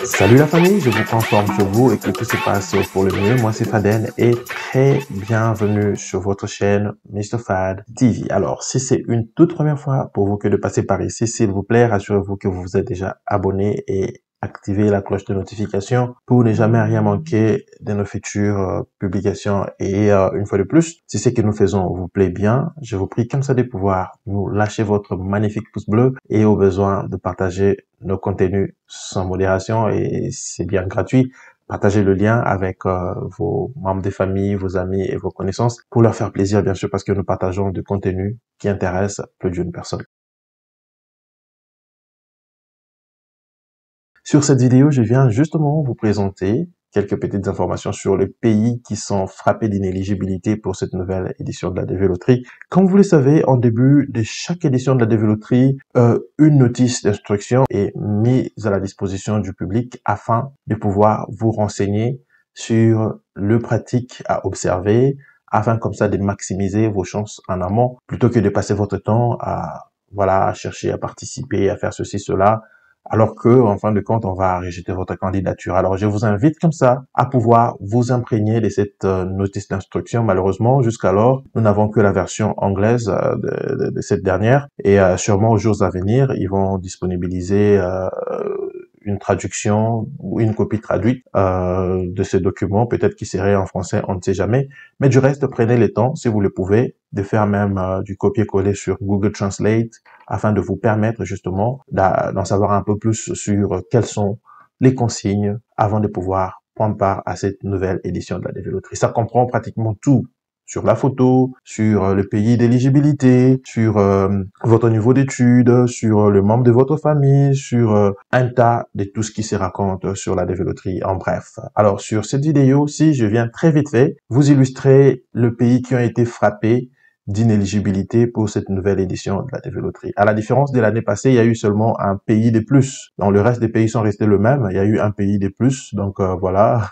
Salut la famille, je vous prends en forme sur vous et que tout se passe pour le mieux. Moi c'est Fadel et très bienvenue sur votre chaîne Mr. Fad TV. Alors si c'est une toute première fois pour vous que de passer par ici, s'il vous plaît, rassurez-vous que vous vous êtes déjà abonné et activez la cloche de notification pour ne jamais rien manquer de nos futures publications. Et une fois de plus, si ce que nous faisons vous plaît bien, je vous prie comme ça de pouvoir nous lâcher votre magnifique pouce bleu et au besoin de partager nos contenus sans modération et c'est bien gratuit. Partagez le lien avec vos membres de famille, vos amis et vos connaissances pour leur faire plaisir, bien sûr, parce que nous partageons du contenu qui intéresse plus d'une personne. Sur cette vidéo, je viens justement vous présenter quelques petites informations sur les pays qui sont frappés d'inéligibilité pour cette nouvelle édition de la DV Loterie. Comme vous le savez, en début de chaque édition de la DV Loterie, une notice d'instruction est mise à la disposition du public afin de pouvoir vous renseigner sur le pratique à observer, afin comme ça de maximiser vos chances en amont, plutôt que de passer votre temps à chercher à participer, à faire ceci, cela, alors que, en fin de compte, on va rejeter votre candidature. Alors, je vous invite comme ça à pouvoir vous imprégner de cette notice d'instruction. Malheureusement, jusqu'alors, nous n'avons que la version anglaise de cette dernière. Et sûrement, aux jours à venir, ils vont disponibiliser une traduction ou une copie traduite de ce document, peut-être qu'il serait en français, on ne sait jamais. Mais du reste, prenez le temps, si vous le pouvez, de faire même du copier-coller sur Google Translate afin de vous permettre justement d'en savoir un peu plus sur quelles sont les consignes avant de pouvoir prendre part à cette nouvelle édition de la DV Loterie. Ça comprend pratiquement tout. Sur la photo, sur le pays d'éligibilité, sur votre niveau d'études, sur le membre de votre famille, sur un tas de tout ce qui se raconte sur la DV Loterie en bref. Alors sur cette vidéo, si je viens très vite fait vous illustrer le pays qui ont été frappés d'inéligibilité pour cette nouvelle édition de la DV Loterie. À la différence de l'année passée, il y a eu seulement un pays de plus. Donc le reste des pays sont restés le même. Il y a eu un pays de plus. Donc voilà,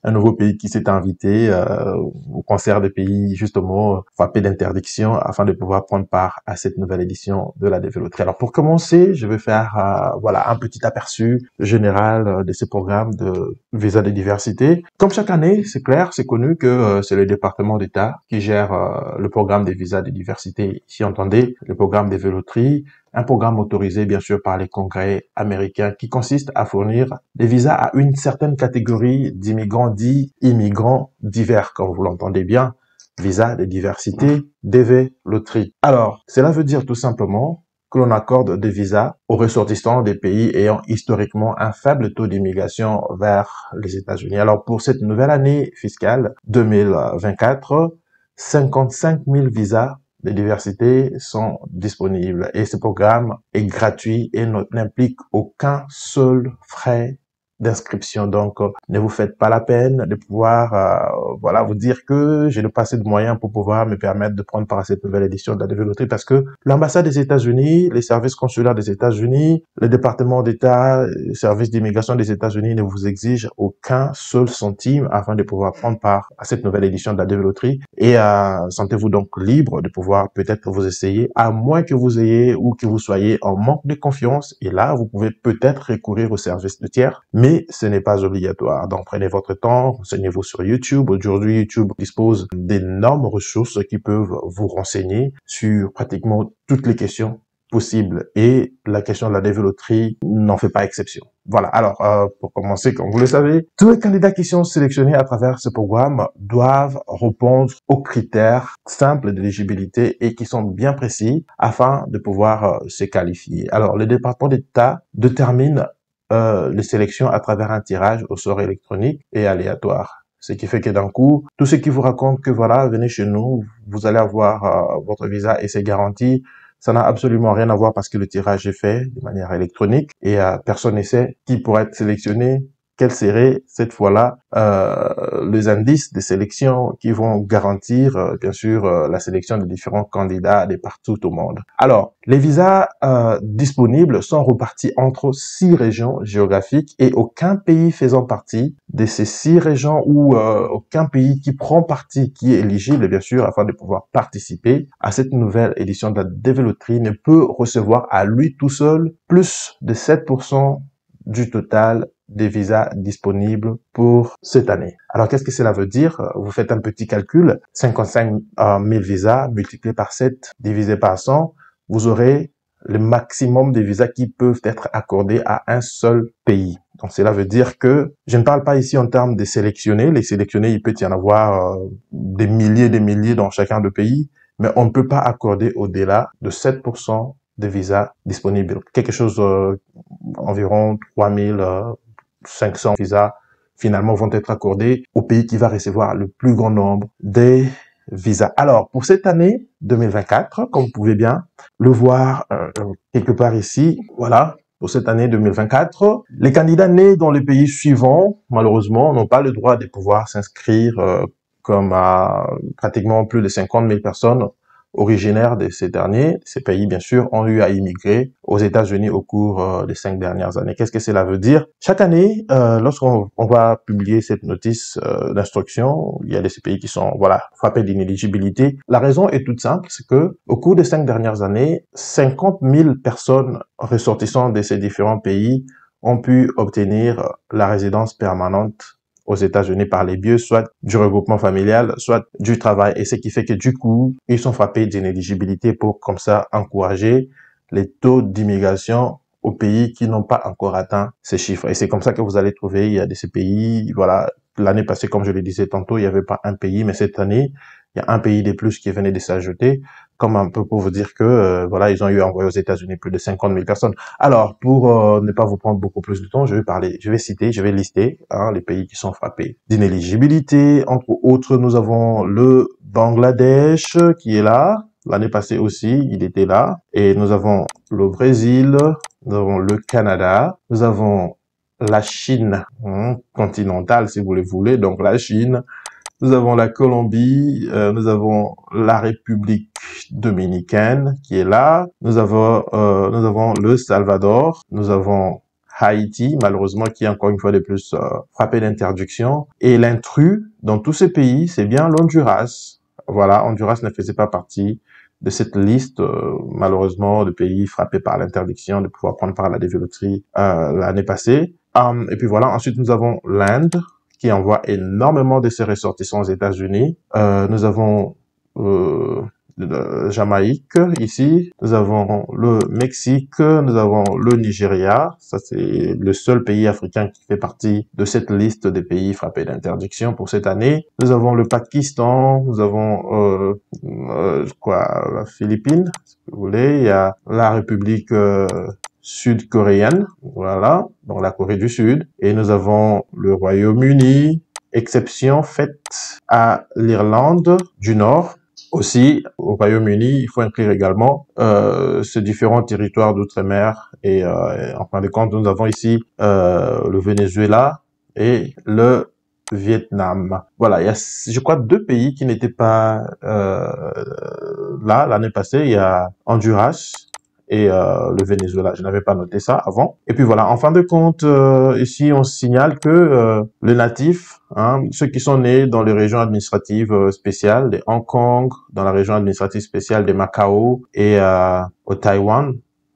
un nouveau pays qui s'est invité au concert des pays justement frappés d'interdiction afin de pouvoir prendre part à cette nouvelle édition de la DV Loterie. Alors pour commencer, je vais faire un petit aperçu général de ce programme de visa de diversité. Comme chaque année, c'est clair, c'est connu que c'est le département d'État qui gère le programme des visas de diversité. Ici, entendez, le programme des Loterie, un programme autorisé bien sûr par les congrès américains qui consiste à fournir des visas à une certaine catégorie d'immigrants dits immigrants divers, comme vous l'entendez bien, visa de diversité, DV Loterie. Alors, cela veut dire tout simplement que l'on accorde des visas aux ressortissants des pays ayant historiquement un faible taux d'immigration vers les États-Unis. Alors, pour cette nouvelle année fiscale 2024, 55 000 visas de diversité sont disponibles et ce programme est gratuit et n'implique aucun seul frais d'inscription. Donc, ne vous faites pas la peine de pouvoir vous dire que j'ai pas assez de moyens pour pouvoir me permettre de prendre part à cette nouvelle édition de la DV Loterie parce que l'ambassade des États-Unis, les services consulaires des États-Unis, le département d'État, le service d'immigration des États-Unis ne vous exigent aucun seul centime afin de pouvoir prendre part à cette nouvelle édition de la DV Loterie et sentez-vous donc libre de pouvoir peut-être vous essayer à moins que vous ayez ou que vous soyez en manque de confiance et là, vous pouvez peut-être recourir au service de tiers, mais ce n'est pas obligatoire. Donc, prenez votre temps, renseignez-vous sur YouTube. Aujourd'hui, YouTube dispose d'énormes ressources qui peuvent vous renseigner sur pratiquement toutes les questions possibles. Et la question de la DV Loterie n'en fait pas exception. Voilà. Alors, pour commencer, comme vous le savez, tous les candidats qui sont sélectionnés à travers ce programme doivent répondre aux critères simples d'éligibilité et qui sont bien précis afin de pouvoir se qualifier. Alors, le département d'État détermine les sélections à travers un tirage au sort électronique et aléatoire. Ce qui fait que d'un coup, tous ceux qui vous racontent que voilà, venez chez nous, vous allez avoir votre visa et c'est garanti, ça n'a absolument rien à voir parce que le tirage est fait de manière électronique et personne ne sait qui pourra être sélectionné, quels seraient cette fois-là les indices de sélection qui vont garantir bien sûr la sélection des différents candidats de partout au monde. Alors, les visas disponibles sont repartis entre 6 régions géographiques et aucun pays faisant partie de ces 6 régions ou aucun pays qui prend partie, qui est éligible bien sûr afin de pouvoir participer à cette nouvelle édition de la dévéloterie ne peut recevoir à lui tout seul plus de 7% du total des visas disponibles pour cette année. Alors, qu'est-ce que cela veut dire? Vous faites un petit calcul, 55 000 visas multipliés par 7 divisé par 100, vous aurez le maximum de visas qui peuvent être accordés à un seul pays. Donc, cela veut dire que je ne parle pas ici en termes de sélectionnés. Les sélectionnés, il peut y en avoir des milliers dans chacun des pays, mais on ne peut pas accorder au-delà de 7% de visas disponibles. Quelque chose environ 3500 visas finalement vont être accordés au pays qui va recevoir le plus grand nombre des visas. Alors, pour cette année 2024, comme vous pouvez bien le voir quelque part ici, voilà, pour cette année 2024, les candidats nés dans les pays suivants, malheureusement, n'ont pas le droit de pouvoir s'inscrire comme à pratiquement plus de 50 000 personnes originaires de ces derniers. Ces pays, bien sûr, ont eu à immigrer aux États-Unis au cours des 5 dernières années. Qu'est-ce que cela veut dire? Chaque année, lorsqu'on va publier cette notice d'instruction, il y a de ces pays qui sont, voilà, frappés d'inéligibilité. La raison est toute simple, c'est que au cours des 5 dernières années, 50 000 personnes ressortissant de ces différents pays ont pu obtenir la résidence permanente aux États-Unis par les biais soit du regroupement familial, soit du travail. Et ce qui fait que du coup, ils sont frappés d'inéligibilité pour comme ça encourager les taux d'immigration aux pays qui n'ont pas encore atteint ces chiffres. Et c'est comme ça que vous allez trouver, il y a de ces pays, voilà, l'année passée, comme je le disais tantôt, il n'y avait pas un pays, mais cette année, il y a un pays de plus qui venait de s'ajouter, comme un peu pour vous dire que, voilà, ils ont eu envoyé aux États-Unis plus de 50 000 personnes. Alors, pour ne pas vous prendre beaucoup plus de temps, je vais lister les pays qui sont frappés d'inéligibilité. Entre autres, nous avons le Bangladesh qui est là. L'année passée aussi, il était là. Et nous avons le Brésil, nous avons le Canada, nous avons la Chine continentale, si vous le voulez, donc la Chine. Nous avons la Colombie, nous avons la République dominicaine qui est là, nous avons le Salvador, nous avons Haïti, malheureusement, qui est encore une fois de plus frappé d'interdiction. Et l'intrus dans tous ces pays, c'est bien l'Honduras. Voilà, Honduras ne faisait pas partie de cette liste, malheureusement, de pays frappés par l'interdiction de pouvoir prendre part à la dévéloterie l'année passée. Et puis voilà, ensuite nous avons l'Inde, qui envoie énormément de ses ressortissants aux États-Unis. Nous avons le Jamaïque ici, nous avons le Mexique, nous avons le Nigeria. Ça, c'est le seul pays africain qui fait partie de cette liste des pays frappés d'interdiction pour cette année. Nous avons le Pakistan, nous avons la Philippines, si vous voulez. Il y a la République sud-coréenne, voilà, donc la Corée du Sud. Et nous avons le Royaume-Uni, exception faite à l'Irlande du Nord. Aussi, au Royaume-Uni, il faut inclure également ces différents territoires d'outre-mer. Et en fin de compte, nous avons ici le Venezuela et le Vietnam. Voilà, il y a, je crois, 2 pays qui n'étaient pas là l'année passée. Il y a Honduras et le Venezuela. Je n'avais pas noté ça avant. Et puis voilà, en fin de compte, ici on signale que les natifs, ceux qui sont nés dans les régions administratives spéciales de Hong Kong, dans la région administrative spéciale de Macao et au Taïwan,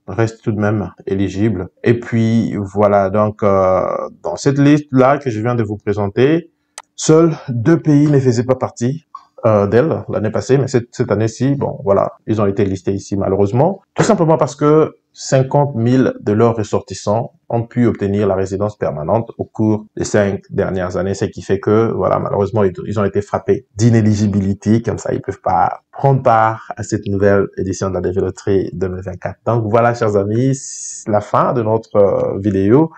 restent tout de même éligibles. Et puis voilà, donc dans cette liste-là que je viens de vous présenter, seuls 2 pays ne faisaient pas partie d'elle l'année passée, mais cette année-ci, bon, voilà, ils ont été listés ici malheureusement, tout simplement parce que 50 000 de leurs ressortissants ont pu obtenir la résidence permanente au cours des 5 dernières années, ce qui fait que, voilà, malheureusement, ils ont été frappés d'inéligibilité, comme ça, ils peuvent pas prendre part à cette nouvelle édition de la dévéloterie 2024. Donc voilà, chers amis, c'est la fin de notre vidéo.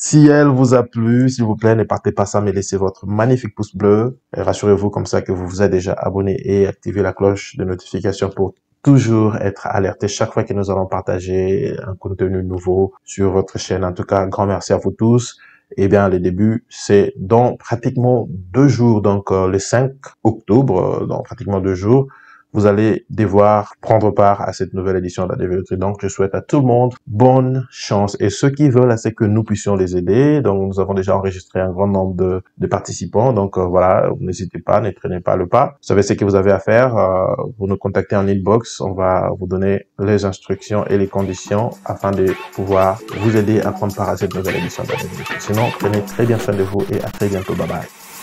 Si elle vous a plu, s'il vous plaît, ne partez pas sans me laisser votre magnifique pouce bleu. Et rassurez-vous comme ça que vous vous êtes déjà abonné et activé la cloche de notification pour toujours être alerté chaque fois que nous allons partager un contenu nouveau sur votre chaîne. En tout cas, grand merci à vous tous Eh bien, le début, c'est dans pratiquement 2 jours, donc le 5 octobre, dans pratiquement 2 jours, vous allez devoir prendre part à cette nouvelle édition de la développerie. Donc, je souhaite à tout le monde bonne chance. Et ceux qui veulent, c'est que nous puissions les aider. Donc, nous avons déjà enregistré un grand nombre de participants. Donc, voilà, n'hésitez pas, ne traînez pas le pas. Vous savez ce que vous avez à faire. Vous nous contactez en inbox. On va vous donner les instructions et les conditions afin de pouvoir vous aider à prendre part à cette nouvelle édition de la développerie. Sinon, prenez très bien soin de vous et à très bientôt. Bye bye.